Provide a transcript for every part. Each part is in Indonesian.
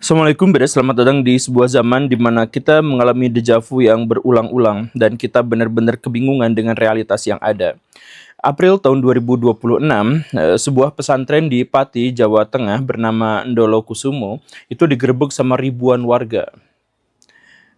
Assalamualaikum Beda, selamat datang di sebuah zaman di mana kita mengalami dejavu yang berulang-ulang dan kita benar-benar kebingungan dengan realitas yang ada. April tahun 2026, sebuah pesantren di Pati, Jawa Tengah bernama Ndolo Kusumo itu digerebek sama ribuan warga.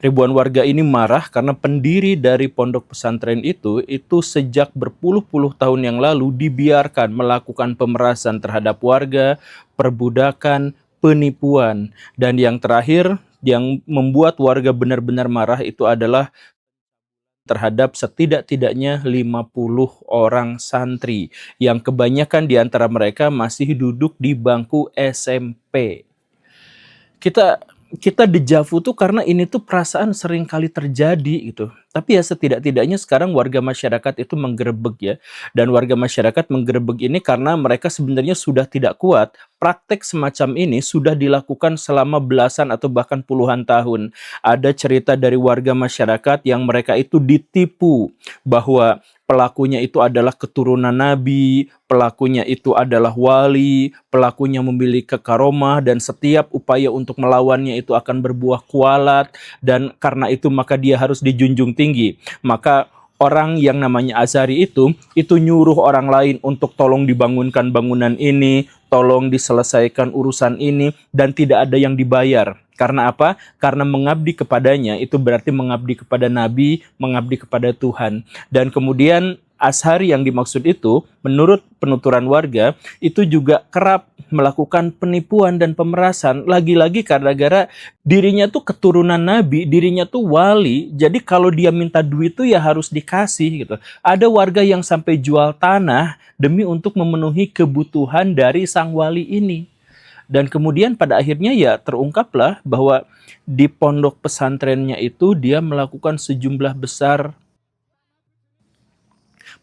Ribuan warga ini marah karena pendiri dari pondok pesantren itu sejak berpuluh-puluh tahun yang lalu dibiarkan melakukan pemerasan terhadap warga, perbudakan, penipuan. Dan yang terakhir yang membuat warga benar-benar marah itu adalah terhadap setidak-tidaknya 50 orang santri yang kebanyakan di antara mereka masih duduk di bangku SMP. Kita kita dejavu tuh karena ini tuh perasaan sering kali terjadi gitu. Tapi ya setidak-tidaknya sekarang warga masyarakat itu menggerebek ya. Dan warga masyarakat menggerebek ini karena mereka sebenarnya sudah tidak kuat. Praktek semacam ini sudah dilakukan selama belasan atau bahkan puluhan tahun. Ada cerita dari warga masyarakat yang mereka itu ditipu bahwa pelakunya itu adalah keturunan nabi, pelakunya itu adalah wali, pelakunya memiliki karomah dan setiap upaya untuk melawannya itu akan berbuah kualat dan karena itu maka dia harus dijunjung tinggi. Maka orang yang namanya Azari itu nyuruh orang lain untuk tolong dibangunkan bangunan ini, tolong diselesaikan urusan ini dan tidak ada yang dibayar. Karena apa? Karena mengabdi kepadanya itu berarti mengabdi kepada Nabi, mengabdi kepada Tuhan. Dan kemudian Ashari yang dimaksud itu, menurut penuturan warga, itu juga kerap melakukan penipuan dan pemerasan. Lagi-lagi karena dirinya tuh keturunan Nabi, dirinya tuh wali. Jadi kalau dia minta duit tuh ya harus dikasih gitu. Ada warga yang sampai jual tanah demi untuk memenuhi kebutuhan dari sang wali ini. Dan kemudian pada akhirnya ya terungkaplah bahwa di pondok pesantrennya itu dia melakukan sejumlah besar.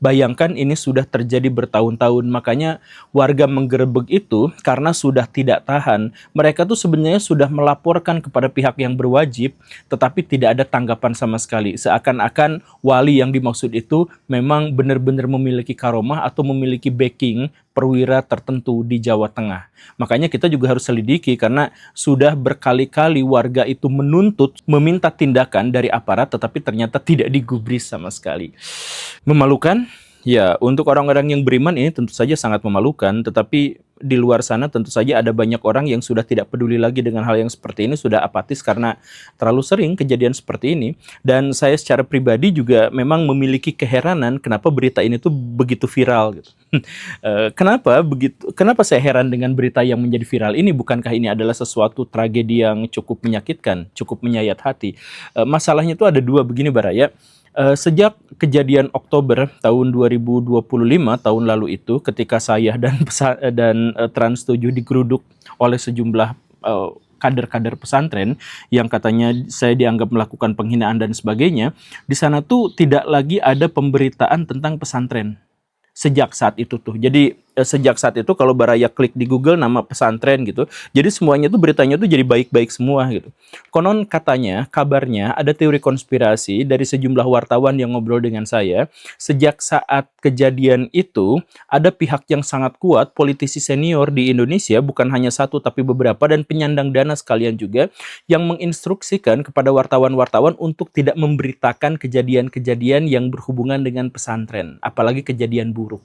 Bayangkan ini sudah terjadi bertahun-tahun, makanya warga menggerebek itu karena sudah tidak tahan. Mereka tuh sebenarnya sudah melaporkan kepada pihak yang berwajib, tetapi tidak ada tanggapan sama sekali. Seakan-akan wali yang dimaksud itu memang benar-benar memiliki karomah atau memiliki backing perwira tertentu di Jawa Tengah. Makanya kita juga harus selidiki karena sudah berkali-kali warga itu menuntut, meminta tindakan dari aparat tetapi ternyata tidak digubris sama sekali. Memalukan? Ya, untuk orang-orang yang beriman ini tentu saja sangat memalukan, tetapi di luar sana tentu saja ada banyak orang yang sudah tidak peduli lagi dengan hal yang seperti ini, sudah apatis karena terlalu sering kejadian seperti ini. Dan saya secara pribadi juga memang memiliki keheranan kenapa berita ini tuh begitu viral gitu. Kenapa saya heran dengan berita yang menjadi viral ini? Bukankah ini adalah sesuatu tragedi yang cukup menyakitkan, cukup menyayat hati? Masalahnya itu ada dua begini Baraya. Sejak kejadian Oktober tahun 2025 tahun lalu itu ketika saya dan Trans7 digeruduk oleh sejumlah kader-kader pesantren yang katanya saya dianggap melakukan penghinaan dan sebagainya, di sana tuh tidak lagi ada pemberitaan tentang pesantren sejak saat itu tuh. Jadi sejak saat itu kalau Baraya klik di Google nama pesantren gitu, jadi semuanya tuh beritanya tuh jadi baik-baik semua gitu. Konon katanya, kabarnya ada teori konspirasi dari sejumlah wartawan yang ngobrol dengan saya. Sejak saat kejadian itu, ada pihak yang sangat kuat, politisi senior di Indonesia, bukan hanya satu tapi beberapa dan penyandang dana sekalian juga, yang menginstruksikan kepada wartawan-wartawan untuk tidak memberitakan kejadian-kejadian yang berhubungan dengan pesantren, apalagi kejadian buruk.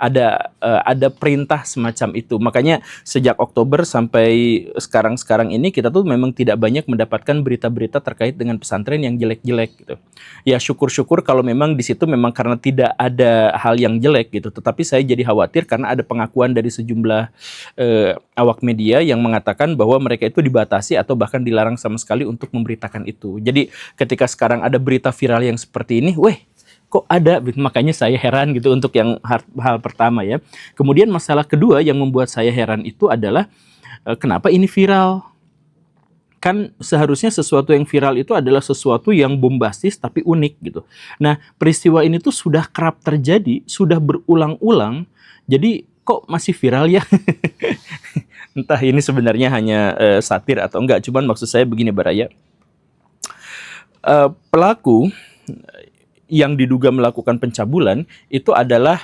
Ada perintah semacam itu. Makanya sejak Oktober sampai sekarang ini kita tuh memang tidak banyak mendapatkan berita-berita terkait dengan pesantren yang jelek-jelek gitu. Ya syukur-syukur kalau memang di situ memang karena tidak ada hal yang jelek gitu. Tetapi saya jadi khawatir karena ada pengakuan dari sejumlah awak media yang mengatakan bahwa mereka itu dibatasi atau bahkan dilarang sama sekali untuk memberitakan itu. Jadi ketika sekarang ada berita viral yang seperti ini, kok ada, makanya saya heran gitu untuk yang hal pertama ya. Kemudian masalah kedua yang membuat saya heran itu adalah kenapa ini viral? Kan seharusnya sesuatu yang viral itu adalah sesuatu yang bombastis tapi unik gitu. Nah peristiwa ini tuh sudah kerap terjadi, sudah berulang-ulang, jadi kok masih viral ya? Entah ini sebenarnya hanya satir atau enggak, cuman maksud saya begini Baraya. Pelaku yang diduga melakukan pencabulan itu adalah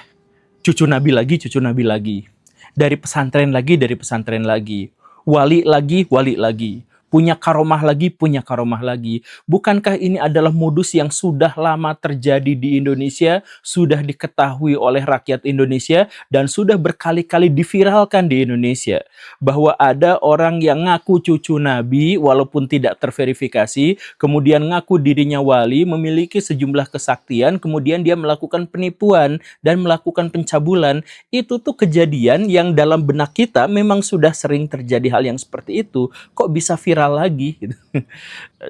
cucu Nabi lagi, dari pesantren lagi. wali lagi, wali lagi. Punya karomah lagi, punya karomah lagi. Bukankah ini adalah modus yang sudah lama terjadi di Indonesia, sudah diketahui oleh rakyat Indonesia, dan sudah berkali-kali diviralkan di Indonesia? Bahwa ada orang yang ngaku cucu Nabi, walaupun tidak terverifikasi, kemudian ngaku dirinya wali, memiliki sejumlah kesaktian, kemudian dia melakukan penipuan dan melakukan pencabulan. Itu tuh kejadian yang dalam benak kita memang sudah sering terjadi hal yang seperti itu. Kok bisa viral lagi gitu.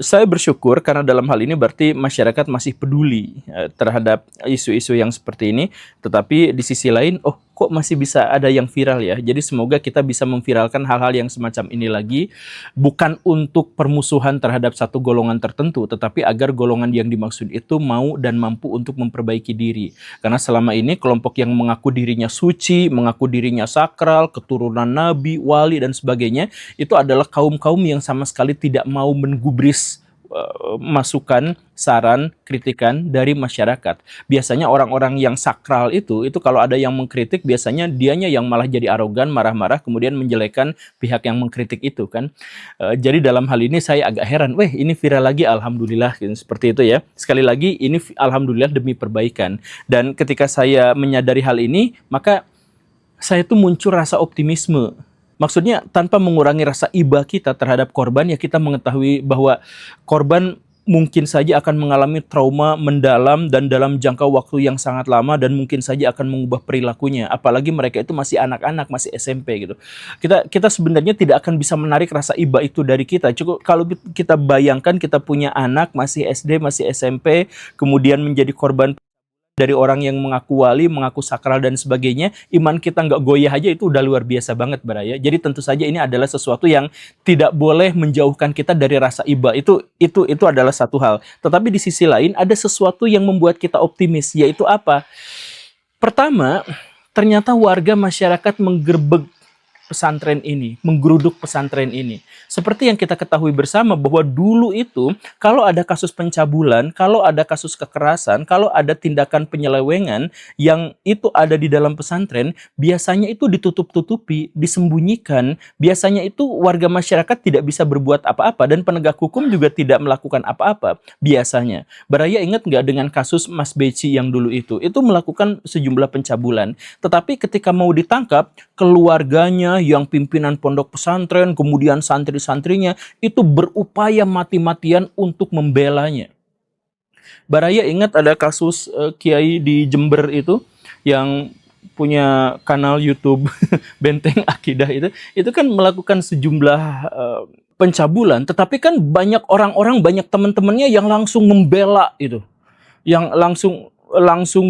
Saya bersyukur karena dalam hal ini berarti masyarakat masih peduli terhadap isu-isu yang seperti ini, tetapi di sisi lain, oh kok masih bisa ada yang viral ya. Jadi semoga kita bisa memviralkan hal-hal yang semacam ini lagi, bukan untuk permusuhan terhadap satu golongan tertentu, tetapi agar golongan yang dimaksud itu mau dan mampu untuk memperbaiki diri. Karena selama ini kelompok yang mengaku dirinya suci, mengaku dirinya sakral, keturunan nabi, wali dan sebagainya, itu adalah kaum-kaum yang sama sekali tidak mau menggubris masukan, saran, kritikan dari masyarakat. Biasanya orang-orang yang sakral itu kalau ada yang mengkritik, biasanya dianya yang malah jadi arogan, marah-marah, kemudian menjelekan pihak yang mengkritik itu kan. Jadi dalam hal ini saya agak heran, ini viral lagi, alhamdulillah, gitu, seperti itu ya. Sekali lagi, ini alhamdulillah demi perbaikan. Dan ketika saya menyadari hal ini, maka saya tuh muncul rasa optimisme. Maksudnya tanpa mengurangi rasa iba kita terhadap korban, ya kita mengetahui bahwa korban mungkin saja akan mengalami trauma mendalam dan dalam jangka waktu yang sangat lama, dan mungkin saja akan mengubah perilakunya. Apalagi mereka itu masih anak-anak, masih SMP gitu. Kita sebenarnya tidak akan bisa menarik rasa iba itu dari kita. Cukup kalau kita bayangkan kita punya anak masih SD, masih SMP, kemudian menjadi korban dari orang yang mengaku wali, mengaku sakral dan sebagainya, iman kita nggak goyah aja itu udah luar biasa banget, Baraya. Jadi tentu saja ini adalah sesuatu yang tidak boleh menjauhkan kita dari rasa iba. Itu adalah satu hal. Tetapi di sisi lain ada sesuatu yang membuat kita optimis, yaitu apa? Pertama, ternyata warga masyarakat menggerbek pesantren ini, menggeruduk pesantren ini. Seperti yang kita ketahui bersama bahwa dulu itu kalau ada kasus pencabulan, kalau ada kasus kekerasan, kalau ada tindakan penyelewengan yang itu ada di dalam pesantren, biasanya itu ditutup-tutupi, disembunyikan. Biasanya itu warga masyarakat tidak bisa berbuat apa-apa dan penegak hukum juga tidak melakukan apa-apa. Biasanya. Baraya ingat nggak dengan kasus Mas Beci yang dulu itu? Itu melakukan sejumlah pencabulan. Tetapi ketika mau ditangkap, keluarganya yang pimpinan pondok pesantren, kemudian santri-santrinya, itu berupaya mati-matian untuk membelanya. Baraya ingat ada kasus Kiai di Jember itu, yang punya kanal YouTube Benteng Akidah itu kan melakukan sejumlah pencabulan, tetapi kan banyak orang-orang, banyak teman-temannya yang langsung membela itu, yang langsung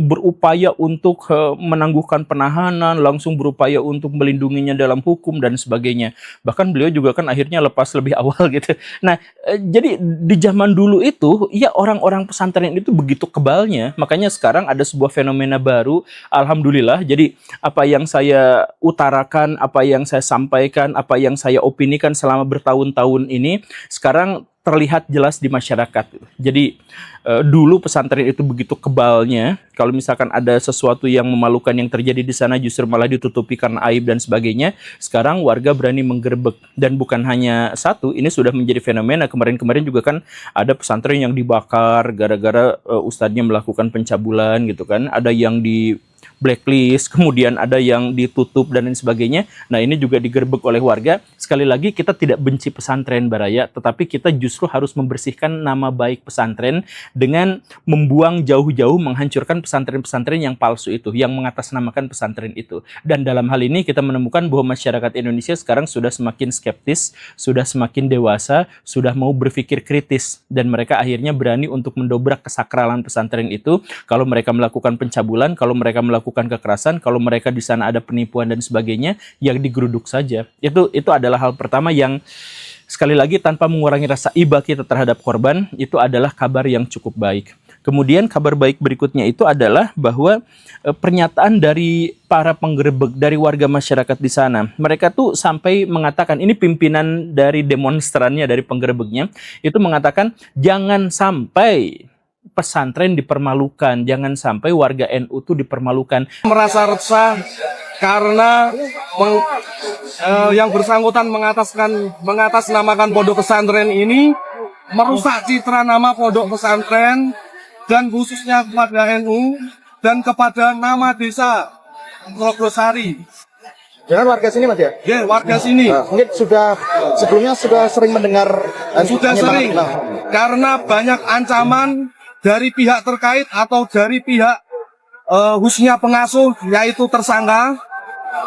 berupaya untuk menangguhkan penahanan, langsung berupaya untuk melindunginya dalam hukum dan sebagainya. Bahkan beliau juga kan akhirnya lepas lebih awal gitu. Nah, jadi di zaman dulu itu, ya orang-orang pesantren itu begitu kebalnya. Makanya sekarang ada sebuah fenomena baru, alhamdulillah. Jadi apa yang saya utarakan, apa yang saya sampaikan, apa yang saya opinikan selama bertahun-tahun ini, sekarang terlihat jelas di masyarakat. Jadi dulu pesantren itu begitu kebalnya, kalau misalkan ada sesuatu yang memalukan yang terjadi di sana justru malah ditutupi karena aib dan sebagainya. Sekarang warga berani menggerebek, dan bukan hanya satu, ini sudah menjadi fenomena. Kemarin-kemarin juga kan ada pesantren yang dibakar gara-gara ustadznya melakukan pencabulan gitu kan. Ada yang di blacklist, kemudian ada yang ditutup dan lain sebagainya. Nah, ini juga digerebek oleh warga. Sekali lagi, kita tidak benci pesantren, Baraya, tetapi kita justru harus membersihkan nama baik pesantren dengan membuang jauh-jauh, menghancurkan pesantren-pesantren yang palsu itu, yang mengatasnamakan pesantren itu. Dan dalam hal ini kita menemukan bahwa masyarakat Indonesia sekarang sudah semakin skeptis, sudah semakin dewasa, sudah mau berpikir kritis, dan mereka akhirnya berani untuk mendobrak kesakralan pesantren itu. Kalau mereka melakukan pencabulan, kalau mereka melakukan kekerasan, kalau mereka di sana ada penipuan dan sebagainya, yang digeruduk saja. Itu adalah hal pertama yang sekali lagi tanpa mengurangi rasa iba kita terhadap korban, itu adalah kabar yang cukup baik. Kemudian kabar baik berikutnya itu adalah bahwa pernyataan dari para penggerebek, dari warga masyarakat di sana, mereka tuh sampai mengatakan, ini pimpinan dari demonstrannya, dari penggerebeknya, itu mengatakan jangan sampai pesantren dipermalukan, jangan sampai warga NU itu dipermalukan. Merasa resah karena yang bersangkutan mengatasnamakan pondok pesantren ini merusak citra nama pondok pesantren dan khususnya kepada NU dan kepada nama desa Rogosari. Jangan warga sini Mas ya? Ya, warga sini. Mungkin sebelumnya sudah sering mendengar. Sudah sering. Karena banyak ancaman dari pihak terkait atau dari pihak khususnya pengasuh, yaitu tersangka,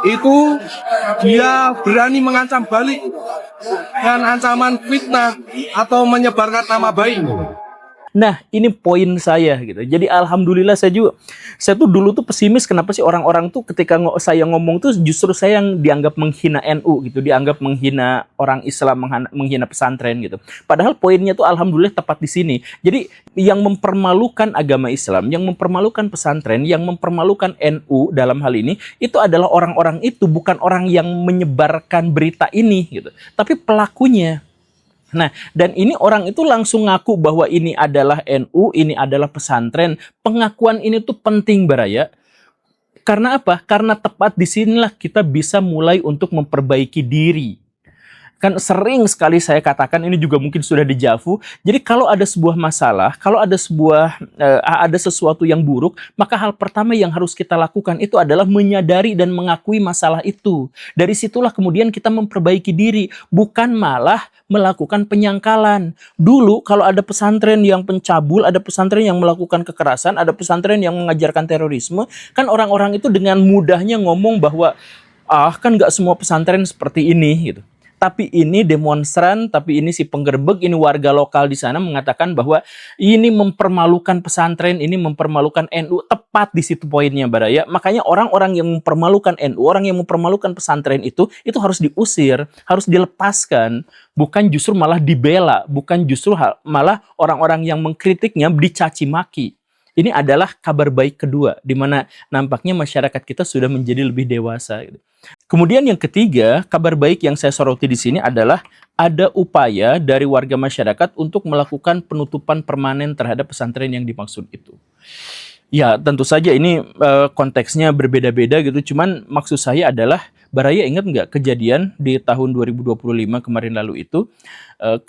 itu dia berani mengancam balik dengan ancaman fitnah atau menyebarkan nama baik. Nah, ini poin saya gitu. Jadi alhamdulillah saya tuh dulu tuh pesimis kenapa sih orang-orang tuh ketika saya ngomong tuh justru saya yang dianggap menghina NU gitu, dianggap menghina orang Islam, menghina pesantren gitu. Padahal poinnya tuh alhamdulillah tepat di sini. Jadi yang mempermalukan agama Islam, yang mempermalukan pesantren, yang mempermalukan NU dalam hal ini itu adalah orang-orang itu, bukan orang yang menyebarkan berita ini gitu, tapi pelakunya. Nah, dan ini orang itu langsung ngaku bahwa ini adalah NU, ini adalah pesantren. Pengakuan ini tuh penting, Baraya. Karena apa? Karena tepat di sinilah kita bisa mulai untuk memperbaiki diri. Kan sering sekali saya katakan, ini juga mungkin sudah dijavu. Jadi kalau ada sebuah masalah, kalau ada ada sesuatu yang buruk, maka hal pertama yang harus kita lakukan itu adalah menyadari dan mengakui masalah itu. Dari situlah kemudian kita memperbaiki diri, bukan malah melakukan penyangkalan. Dulu kalau ada pesantren yang pencabul, ada pesantren yang melakukan kekerasan, ada pesantren yang mengajarkan terorisme, kan orang-orang itu dengan mudahnya ngomong bahwa kan nggak semua pesantren seperti ini gitu. Tapi ini demonstran, tapi ini si penggerbek, ini warga lokal di sana mengatakan bahwa ini mempermalukan pesantren, ini mempermalukan NU. Tepat di situ poinnya, Baraya. Makanya orang-orang yang mempermalukan NU, orang yang mempermalukan pesantren itu harus diusir, harus dilepaskan. Bukan justru malah dibela, bukan justru malah orang-orang yang mengkritiknya dicaci maki. Ini adalah kabar baik kedua, di mana nampaknya masyarakat kita sudah menjadi lebih dewasa. Kemudian yang ketiga, kabar baik yang saya soroti di sini adalah ada upaya dari warga masyarakat untuk melakukan penutupan permanen terhadap pesantren yang dimaksud itu. Ya, tentu saja ini konteksnya berbeda-beda gitu. Cuman maksud saya adalah, Baraya ingat nggak kejadian di tahun 2025 kemarin lalu itu,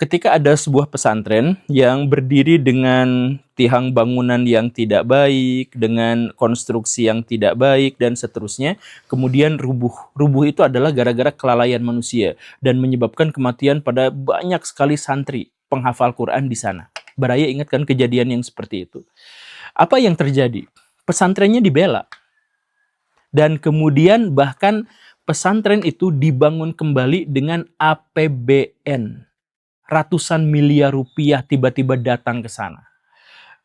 ketika ada sebuah pesantren yang berdiri dengan tiang bangunan yang tidak baik, dengan konstruksi yang tidak baik, dan seterusnya, kemudian rubuh. Rubuh itu adalah gara-gara kelalaian manusia, dan menyebabkan kematian pada banyak sekali santri penghafal Quran di sana. Baraya ingat kan kejadian yang seperti itu? Apa yang terjadi? Pesantrennya dibela. Dan kemudian bahkan pesantren itu dibangun kembali dengan APBN. Ratusan miliar rupiah tiba-tiba datang ke sana.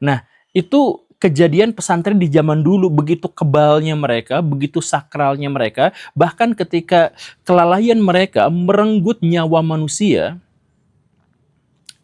Nah, itu kejadian pesantren di zaman dulu, begitu kebalnya mereka, begitu sakralnya mereka, bahkan ketika kelalaian mereka merenggut nyawa manusia,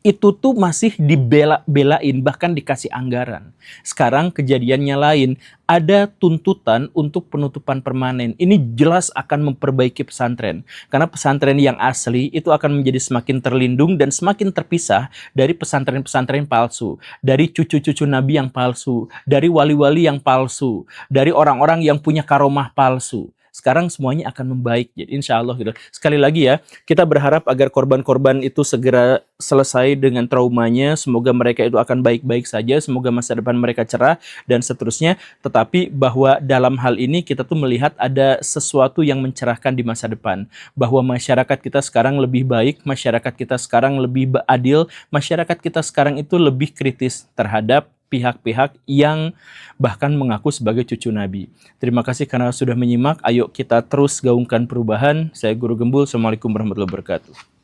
itu tuh masih dibela-belain, bahkan dikasih anggaran. Sekarang kejadiannya lain, ada tuntutan untuk penutupan permanen. Ini jelas akan memperbaiki pesantren. Karena pesantren yang asli itu akan menjadi semakin terlindung dan semakin terpisah dari pesantren-pesantren palsu. Dari cucu-cucu Nabi yang palsu, dari wali-wali yang palsu, dari orang-orang yang punya karomah palsu. Sekarang semuanya akan membaik. Jadi insya Allah gitu. Sekali lagi ya, kita berharap agar korban-korban itu segera selesai dengan traumanya. Semoga mereka itu akan baik-baik saja. Semoga masa depan mereka cerah dan seterusnya. Tetapi bahwa dalam hal ini kita tuh melihat ada sesuatu yang mencerahkan di masa depan. Bahwa masyarakat kita sekarang lebih baik, masyarakat kita sekarang lebih adil, masyarakat kita sekarang itu lebih kritis terhadap pihak-pihak yang bahkan mengaku sebagai cucu Nabi. Terima kasih karena sudah menyimak. Ayo kita terus gaungkan perubahan. Saya Guru Gembul. Assalamualaikum warahmatullahi wabarakatuh.